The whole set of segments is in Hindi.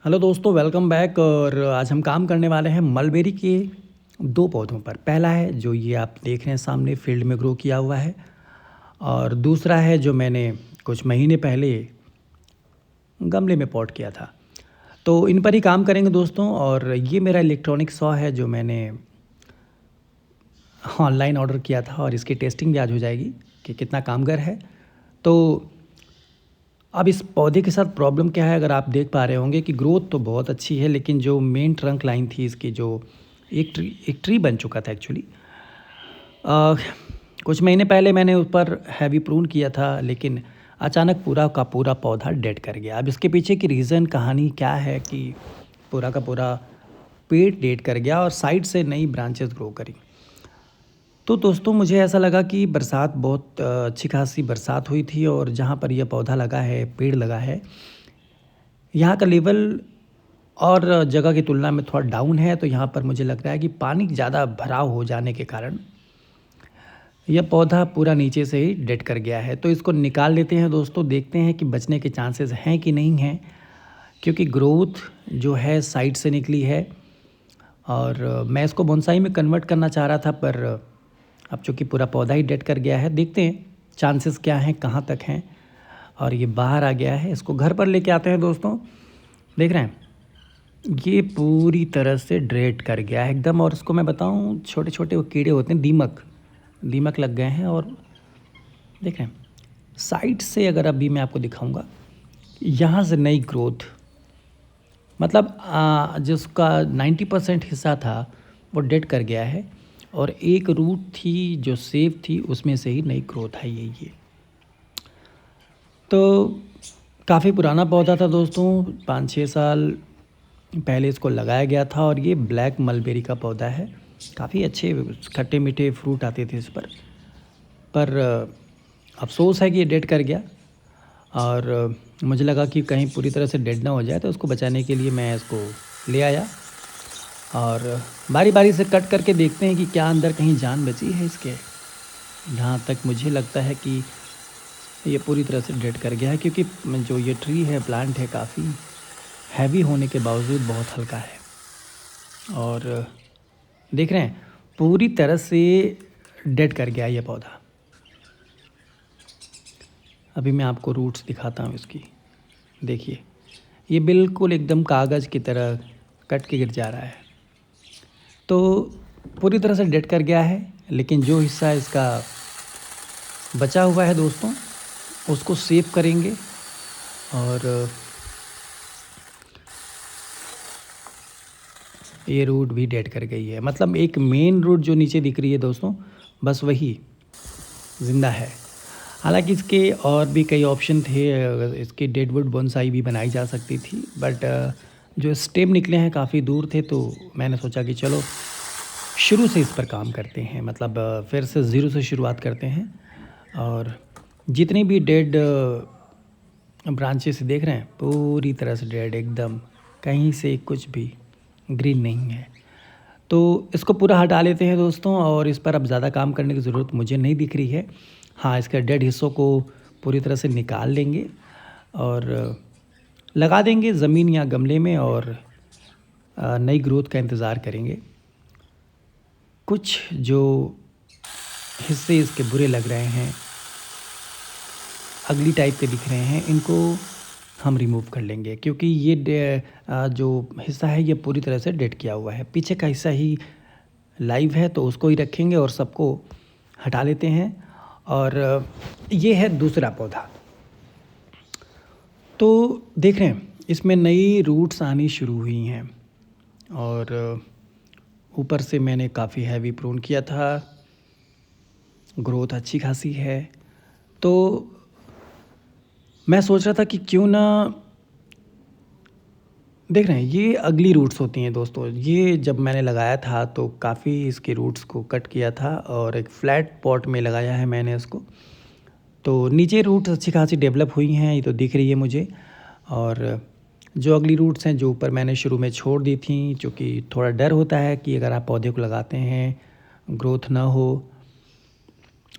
हेलो दोस्तों, वेलकम बैक। और आज हम काम करने वाले हैं मलबेरी के दो पौधों पर। पहला है जो ये आप देख रहे हैं सामने फील्ड में ग्रो किया हुआ है, और दूसरा है जो मैंने कुछ महीने पहले गमले में पॉट किया था। तो इन पर ही काम करेंगे दोस्तों। और ये मेरा इलेक्ट्रॉनिक सॉ है जो मैंने ऑनलाइन ऑर्डर किया था, और इसकी टेस्टिंग भी आज हो जाएगी कि कितना कामगर है। तो अब इस पौधे के साथ प्रॉब्लम क्या है, अगर आप देख पा रहे होंगे कि ग्रोथ तो बहुत अच्छी है, लेकिन जो मेन ट्रंक लाइन थी इसकी, जो एक ट्री बन चुका था एक्चुअली। कुछ महीने पहले मैंने उस पर हैवी प्रून किया था, लेकिन अचानक पूरा का पूरा पौधा डेड कर गया। अब इसके पीछे की रीज़न कहानी क्या है कि पूरा का पूरा पेड़ डेड कर गया और साइड से नई ब्रांचेस ग्रो करी। तो दोस्तों मुझे ऐसा लगा कि बरसात बहुत अच्छी खासी बरसात हुई थी, और जहाँ पर यह पौधा लगा है, पेड़ लगा है, यहाँ का लेवल और जगह की तुलना में थोड़ा डाउन है। तो यहाँ पर मुझे लग रहा है कि पानी ज़्यादा भराव हो जाने के कारण यह पौधा पूरा नीचे से ही डेड कर गया है। तो इसको निकाल लेते हैं दोस्तों, देखते हैं कि बचने के चांसेस हैं कि नहीं हैं, क्योंकि ग्रोथ जो है साइड से निकली है। और मैं इसको बोनसाई में कन्वर्ट करना चाह रहा था, पर अब चूँकि पूरा पौधा ही डेड कर गया है, देखते हैं चांसेस क्या हैं, कहाँ तक हैं। और ये बाहर आ गया है, इसको घर पर लेके आते हैं दोस्तों। देख रहे हैं ये पूरी तरह से डेड कर गया है एकदम। और इसको मैं बताऊं, छोटे छोटे वो कीड़े होते हैं, दीमक दीमक लग गए हैं। और देख रहे हैं साइड से, अगर अभी मैं आपको दिखाऊंगा, यहाँ से नई ग्रोथ, मतलब जिसका 90% हिस्सा था वो डेड कर गया है, और एक रूट थी जो सेफ थी, उसमें से ही नई ग्रोथ आई है ये। तो काफ़ी पुराना पौधा था दोस्तों, 5-6 साल पहले इसको लगाया गया था, और ये ब्लैक मलबेरी का पौधा है। काफ़ी अच्छे खट्टे मीठे फ्रूट आते थे इस पर अफसोस है कि ये डेड कर गया। और मुझे लगा कि कहीं पूरी तरह से डेड ना हो जाए, तो उसको बचाने के लिए मैं इसको ले आया, और बारी बारी से कट करके देखते हैं कि क्या अंदर कहीं जान बची है इसके। जहाँ तक मुझे लगता है कि ये पूरी तरह से डेड कर गया है, क्योंकि जो ये ट्री है, प्लांट है, काफ़ी हैवी होने के बावजूद बहुत हल्का है। और देख रहे हैं पूरी तरह से डेड कर गया ये पौधा। अभी मैं आपको रूट्स दिखाता हूँ इसकी। देखिए ये बिल्कुल एकदम कागज़ की तरह कट के गिर जा रहा है। तो पूरी तरह से डेड कर गया है, लेकिन जो हिस्सा इसका बचा हुआ है दोस्तों, उसको सेव करेंगे। और ये रूट भी डेड कर गई है, मतलब एक मेन रूट जो नीचे दिख रही है दोस्तों, बस वही ज़िंदा है। हालांकि इसके और भी कई ऑप्शन थे, इसकी डेडवुड बोनसाई भी बनाई जा सकती थी, बट जो स्टेम निकले हैं काफ़ी दूर थे, तो मैंने सोचा कि चलो शुरू से इस पर काम करते हैं, मतलब फिर से ज़ीरो से शुरुआत करते हैं। और जितनी भी डेड ब्रांचेस देख रहे हैं, पूरी तरह से डेड एकदम, कहीं से कुछ भी ग्रीन नहीं है। तो इसको पूरा हटा लेते हैं दोस्तों, और इस पर अब ज़्यादा काम करने की ज़रूरत मुझे नहीं दिख रही है। हाँ, इसके डेड हिस्सों को पूरी तरह से निकाल लेंगे और लगा देंगे ज़मीन या गमले में, और नई ग्रोथ का इंतज़ार करेंगे। कुछ जो हिस्से इसके बुरे लग रहे हैं, अगली टाइप के दिख रहे हैं, इनको हम रिमूव कर लेंगे, क्योंकि ये जो हिस्सा है ये पूरी तरह से डेड किया हुआ है। पीछे का हिस्सा ही लाइव है, तो उसको ही रखेंगे और सबको हटा लेते हैं। और ये है दूसरा पौधा। तो देख रहे हैं इसमें नई रूट्स आनी शुरू हुई हैं, और ऊपर से मैंने काफ़ी हैवी प्रून किया था, ग्रोथ अच्छी खासी है। तो मैं सोच रहा था कि क्यों ना, देख रहे हैं ये अगली रूट्स होती हैं दोस्तों। ये जब मैंने लगाया था तो काफ़ी इसके रूट्स को कट किया था, और एक फ्लैट पॉट में लगाया है मैंने इसको। तो नीचे रूट्स अच्छी खासी डेवलप हुई हैं, ये तो दिख रही है मुझे। और जो अगली रूट्स हैं जो ऊपर मैंने शुरू में छोड़ दी थी, क्योंकि थोड़ा डर होता है कि अगर आप पौधे को लगाते हैं ग्रोथ ना हो,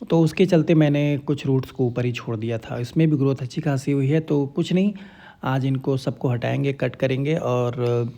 तो उसके चलते मैंने कुछ रूट्स को ऊपर ही छोड़ दिया था। इसमें भी ग्रोथ अच्छी खासी हुई है, तो कुछ नहीं, आज इनको सबको हटाएंगे, कट करेंगे और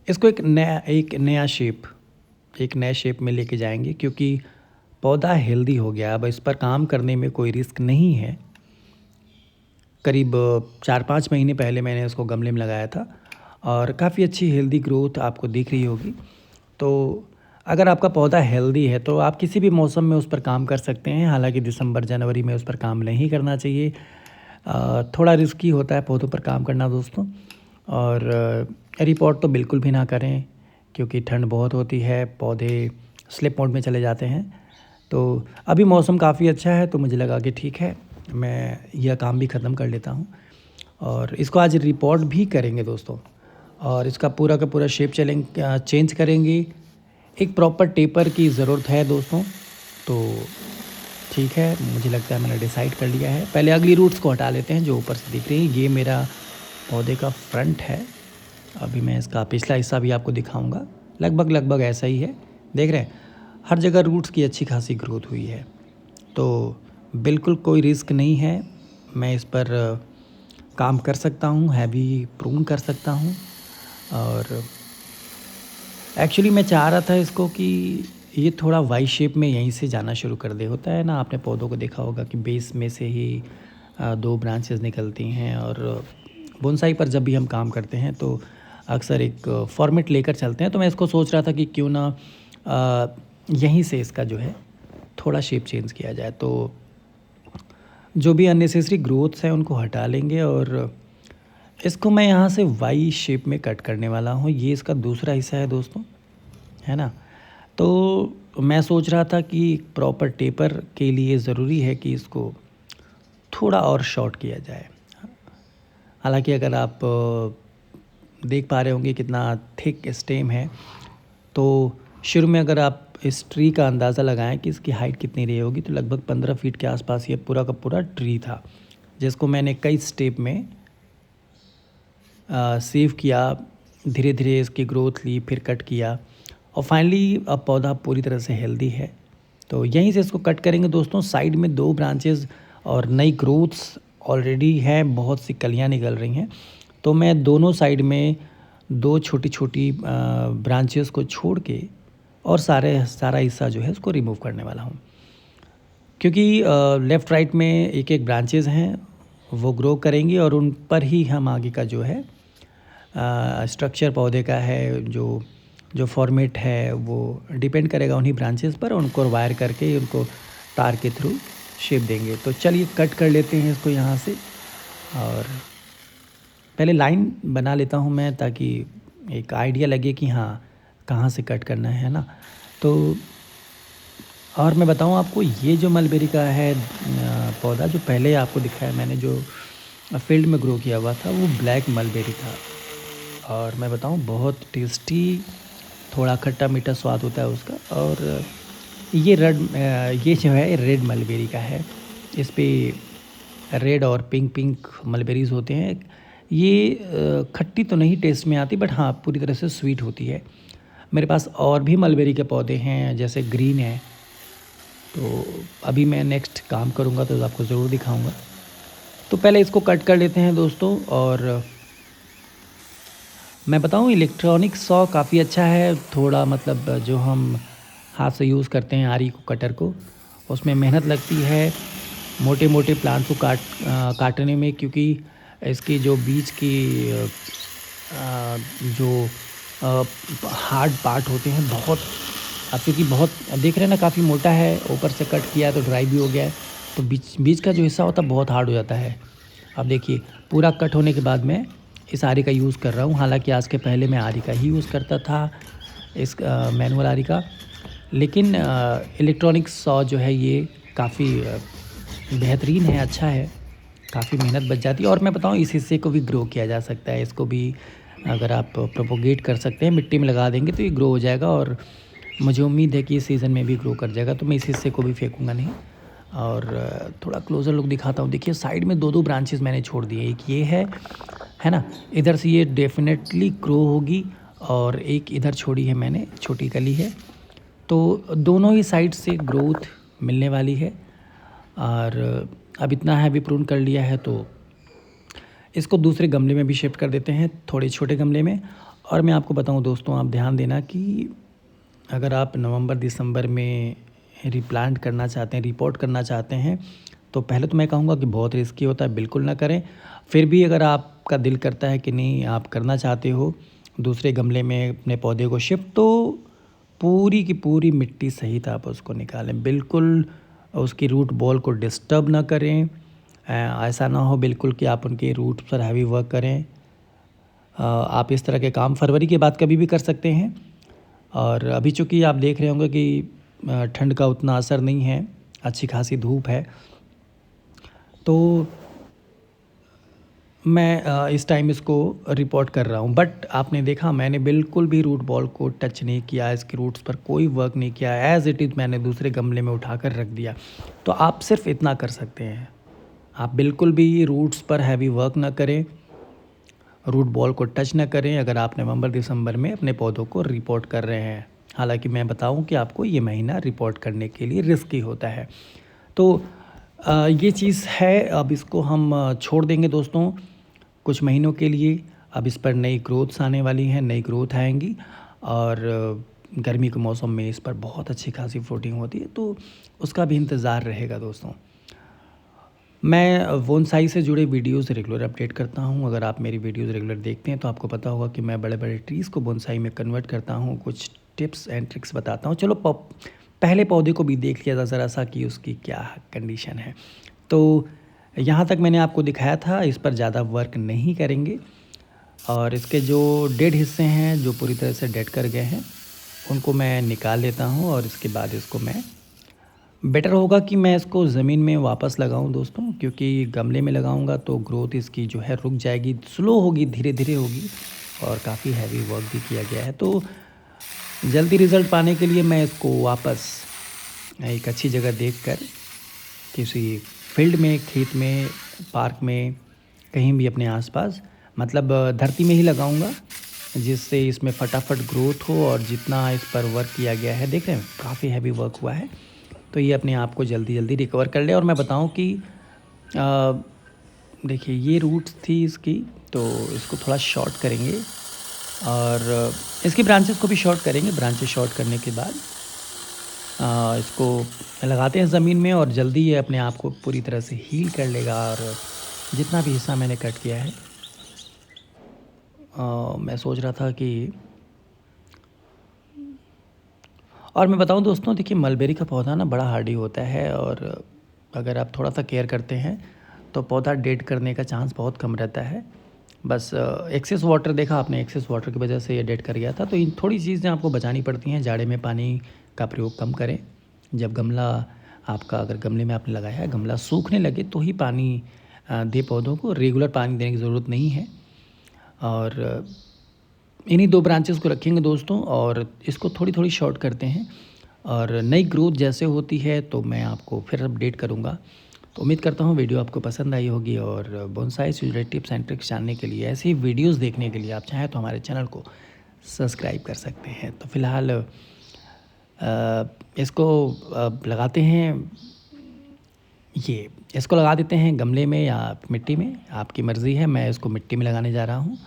इसको एक नए शेप में लेके जाएंगे, क्योंकि पौधा हेल्दी हो गया। अब इस पर काम करने में कोई रिस्क नहीं है। करीब 4-5 महीने पहले मैंने इसको गमले में लगाया था और काफ़ी अच्छी हेल्दी ग्रोथ आपको दिख रही होगी। तो अगर आपका पौधा हेल्दी है तो आप किसी भी मौसम में उस पर काम कर सकते हैं। हालांकि दिसंबर जनवरी में उस पर काम नहीं करना चाहिए, थोड़ा रिस्की होता है पौधों पर काम करना दोस्तों। और रिपोर्ट तो बिल्कुल भी ना करें, क्योंकि ठंड बहुत होती है, पौधे स्लिप मोड में चले जाते हैं। तो अभी मौसम काफ़ी अच्छा है, तो मुझे लगा कि ठीक है, मैं यह काम भी ख़त्म कर लेता हूँ और इसको आज रिपोर्ट भी करेंगे दोस्तों। और इसका पूरा का पूरा शेप चेंज करेंगे। एक प्रॉपर टेपर की ज़रूरत है दोस्तों। तो ठीक है, मुझे लगता है मैंने डिसाइड कर लिया है। पहले अगली रूट्स को हटा लेते हैं जो ऊपर से दिख रही हैं। ये मेरा पौधे का फ्रंट है। अभी मैं इसका पिछला हिस्सा भी आपको दिखाऊंगा। लगभग ऐसा ही है, देख रहे हैं। हर जगह रूट्स की अच्छी खासी ग्रोथ हुई है, तो बिल्कुल कोई रिस्क नहीं है। मैं इस पर काम कर सकता हूँ, हैवी प्रून कर सकता हूँ। और एक्चुअली मैं चाह रहा था इसको कि ये थोड़ा वाई शेप में यहीं से जाना शुरू कर दे। होता है ना, आपने पौधों को देखा होगा कि बेस में से ही 2 ब्रांचेस निकलती हैं। और बोनसाई पर जब भी हम काम करते हैं तो अक्सर एक फॉर्मेट लेकर चलते हैं। तो मैं इसको सोच रहा था कि क्यों ना यहीं से इसका जो है थोड़ा शेप चेंज किया जाए। तो जो भी अननेसेसरी ग्रोथ्स हैं उनको हटा लेंगे और इसको मैं यहाँ से वाई शेप में कट करने वाला हूँ। ये इसका दूसरा हिस्सा है दोस्तों, है ना। तो मैं सोच रहा था कि प्रॉपर टेपर के लिए ज़रूरी है कि इसको थोड़ा और शॉर्ट किया जाए। हालांकि अगर आप देख पा रहे होंगे कितना थिक स्टेम है, तो शुरू में अगर आप इस ट्री का अंदाज़ा लगाएं कि इसकी हाइट कितनी रही होगी, तो लगभग 15 फीट के आसपास ये पूरा का पूरा ट्री था, जिसको मैंने कई स्टेप में सेव किया। धीरे धीरे इसकी ग्रोथ ली, फिर कट किया और फाइनली अब पौधा पूरी तरह से हेल्दी है। तो यहीं से इसको कट करेंगे दोस्तों। साइड में 2 ब्रांचेस और नई ग्रोथ्स ऑलरेडी हैं, बहुत सी कलियां निकल रही हैं। तो मैं दोनों साइड में 2 छोटी छोटी ब्रांचेस को छोड़ के और सारा हिस्सा जो है उसको रिमूव करने वाला हूँ, क्योंकि लेफ़्ट राइट में एक एक ब्रांचेस हैं, वो ग्रो करेंगी और उन पर ही हम आगे का जो है स्ट्रक्चर पौधे का है, जो फॉर्मेट है वो डिपेंड करेगा उन्हीं ब्रांचेस पर। उनको वायर करके उनको तार के थ्रू शेप देंगे। तो चलिए कट कर लेते हैं इसको यहाँ से। और पहले लाइन बना लेता हूँ मैं, ताकि एक आइडिया लगे कि हाँ कहाँ से कट करना है ना। तो और मैं बताऊँ आपको, ये जो मलबेरी का है पौधा जो पहले आपको दिखाया मैंने, जो फील्ड में ग्रो किया हुआ था, वो ब्लैक मलबेरी था। और मैं बताऊँ बहुत टेस्टी, थोड़ा खट्टा मीठा स्वाद होता है उसका। और ये जो है रेड मलबेरी का है। इस पे रेड और पिंक मलबेरीज़ होते हैं। ये खट्टी तो नहीं टेस्ट में आती, बट हाँ पूरी तरह से स्वीट होती है। मेरे पास और भी मलबेरी के पौधे हैं, जैसे ग्रीन है। तो अभी मैं नेक्स्ट काम करूँगा तो आपको ज़रूर दिखाऊँगा। तो पहले इसको कट कर लेते हैं दोस्तों। और मैं बताऊँ, इलेक्ट्रॉनिक सॉ काफ़ी अच्छा है। थोड़ा मतलब जो हम हाथ से यूज़ करते हैं आरी को, कटर को, उसमें मेहनत लगती है मोटे मोटे प्लांट को काटने में, क्योंकि इसकी जो बीच की जो हार्ड पार्ट होते हैं बहुत, अब क्योंकि बहुत देख रहे हैं ना काफ़ी मोटा है, ऊपर से कट किया तो ड्राई भी हो गया है, तो बीच का जो हिस्सा होता है बहुत हार्ड हो जाता है। अब देखिए पूरा कट होने के बाद मैं इस आरी का यूज़ कर रहा हूँ। हालांकि आज के पहले मैं आरी का ही यूज़ करता था, इस मैनुअल आरी का। लेकिन इलेक्ट्रॉनिक सॉ जो है ये काफ़ी बेहतरीन है, अच्छा है, काफ़ी मेहनत बच जाती है। और मैं बताऊँ, इस हिस्से को भी ग्रो किया जा सकता है। इसको भी अगर आप प्रोपोगेट कर सकते हैं, मिट्टी में लगा देंगे तो ये ग्रो हो जाएगा। और मुझे उम्मीद है कि इस सीज़न में भी ग्रो कर जाएगा। तो मैं इस हिस्से को भी फेंकूँगा नहीं। और थोड़ा क्लोज़र लुक दिखाता हूँ। देखिए साइड में 2 ब्रांचेस मैंने छोड़ दिए। एक ये है ना, इधर से ये डेफिनेटली ग्रो होगी, और एक इधर छोड़ी है मैंने, छोटी कली है। तो दोनों ही साइड से ग्रोथ मिलने वाली है। और अब इतना हैवी प्रून कर लिया है, तो इसको दूसरे गमले में भी शिफ्ट कर देते हैं, थोड़े छोटे गमले में। और मैं आपको बताऊं दोस्तों, आप ध्यान देना कि अगर आप नवंबर दिसंबर में रिप्लांट करना चाहते हैं, रिपोर्ट करना चाहते हैं, तो पहले तो मैं कहूँगा कि बहुत रिस्की होता है, बिल्कुल ना करें। फिर भी अगर आपका दिल करता है कि नहीं आप करना चाहते हो दूसरे गमले में अपने पौधे को शिफ्ट, तो पूरी की पूरी मिट्टी सहित आप उसको निकालें, बिल्कुल उसकी रूट बॉल को डिस्टर्ब ना करें। ऐसा ना हो बिल्कुल कि आप उनके रूट पर हैवी वर्क करें। आप इस तरह के काम फरवरी के बाद कभी भी कर सकते हैं। और अभी चूँकि आप देख रहे होंगे कि ठंड का उतना असर नहीं है, अच्छी खासी धूप है, तो मैं इस टाइम इसको रिपोर्ट कर रहा हूँ। बट आपने देखा मैंने बिल्कुल भी रूट बॉल को टच नहीं किया, इसके रूट्स पर कोई वर्क नहीं किया, एज़ इट इज़ मैंने दूसरे गमले में उठाकर रख दिया। तो आप सिर्फ इतना कर सकते हैं, आप बिल्कुल भी रूट्स पर हैवी वर्क ना करें, रूट बॉल को टच ना करें अगर आप नवंबर दिसंबर में अपने पौधों को रिपोर्ट कर रहे हैं। हालांकि मैं बताऊं कि आपको ये महीना रिपोर्ट करने के लिए रिस्की होता है। तो ये चीज़ है, अब इसको हम छोड़ देंगे दोस्तों कुछ महीनों के लिए। अब इस पर नई ग्रोथ्स आने वाली हैं, नई ग्रोथ आएंगी, और गर्मी के मौसम में इस पर बहुत अच्छी खासी फ्रूटिंग होती है, तो उसका भी इंतज़ार रहेगा दोस्तों। मैं बोनसाई से जुड़े वीडियोस रेगुलर अपडेट करता हूं। अगर आप मेरी वीडियोस रेगुलर देखते हैं तो आपको पता होगा कि मैं बड़े बड़े ट्रीज़ को बोनसाई में कन्वर्ट करता हूं, कुछ टिप्स एंड ट्रिक्स बताता हूं। चलो पहले पौधे को भी देख लिया था ज़रा सा कि उसकी क्या कंडीशन है। तो यहाँ तक मैंने आपको दिखाया था, इस पर ज़्यादा वर्क नहीं करेंगे। और इसके जो डेड हिस्से हैं, जो पूरी तरह से डेड कर गए हैं, उनको मैं निकाल लेता हूँ। और इसके बाद इसको मैं बेटर होगा कि मैं इसको ज़मीन में वापस लगाऊं दोस्तों, क्योंकि गमले में लगाऊंगा तो ग्रोथ इसकी जो है रुक जाएगी, स्लो होगी, धीरे धीरे होगी, और काफ़ी हैवी वर्क भी किया गया है। तो जल्दी रिज़ल्ट पाने के लिए मैं इसको वापस एक अच्छी जगह देखकर किसी फील्ड में, खेत में, पार्क में, कहीं भी अपने आसपास, मतलब धरती में ही लगाऊंगा, जिससे इसमें फटाफट ग्रोथ हो। और जितना इस पर वर्क किया गया है, देख रहे हैं काफ़ी हैवी वर्क हुआ है, तो ये अपने आप को जल्दी जल्दी रिकवर कर ले। और मैं बताऊं कि देखिए ये रूट्स थी इसकी, तो इसको थोड़ा शॉर्ट करेंगे और इसकी ब्रांचेस को भी शॉर्ट करेंगे। ब्रांचेस शॉर्ट करने के बाद इसको लगाते हैं ज़मीन में, और जल्दी ये अपने आप को पूरी तरह से हील कर लेगा। और जितना भी हिस्सा मैंने कट किया है, मैं सोच रहा था कि, और मैं बताऊं दोस्तों, देखिए मलबेरी का पौधा ना बड़ा हार्डी होता है, और अगर आप थोड़ा सा केयर करते हैं तो पौधा डेड करने का चांस बहुत कम रहता है। बस एक्सेस वाटर, देखा आपने, एक्सेस वाटर की वजह से ये डेड कर गया था। तो इन थोड़ी चीज़ें आपको बचानी पड़ती हैं। जाड़े में पानी का प्रयोग कम करें। जब गमला आपका, अगर गमले में आपने लगाया है, गमला सूखने लगे तो ही पानी दे पौधों को, रेगुलर पानी देने की ज़रूरत नहीं है। और इन्हीं 2 ब्रांचेस को रखेंगे दोस्तों, और इसको थोड़ी थोड़ी शॉर्ट करते हैं। और नई ग्रोथ जैसे होती है तो मैं आपको फिर अपडेट करूँगा। तो उम्मीद करता हूँ वीडियो आपको पसंद आई होगी, और बोनसाई से जुड़े टिप्स एंड ट्रिक्स जानने के लिए, ऐसी वीडियोस देखने के लिए आप चाहें तो हमारे चैनल को सब्सक्राइब कर सकते हैं। तो फ़िलहाल इसको लगाते हैं, ये इसको लगा देते हैं गमले में या मिट्टी में, आपकी मर्ज़ी है। मैं इसको मिट्टी में लगाने जा रहा हूँ,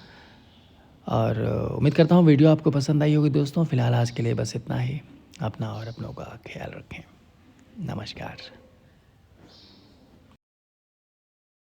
और उम्मीद करता हूँ वीडियो आपको पसंद आई होगी दोस्तों। फ़िलहाल आज के लिए बस इतना ही। अपना और अपनों का ख्याल रखें। नमस्कार।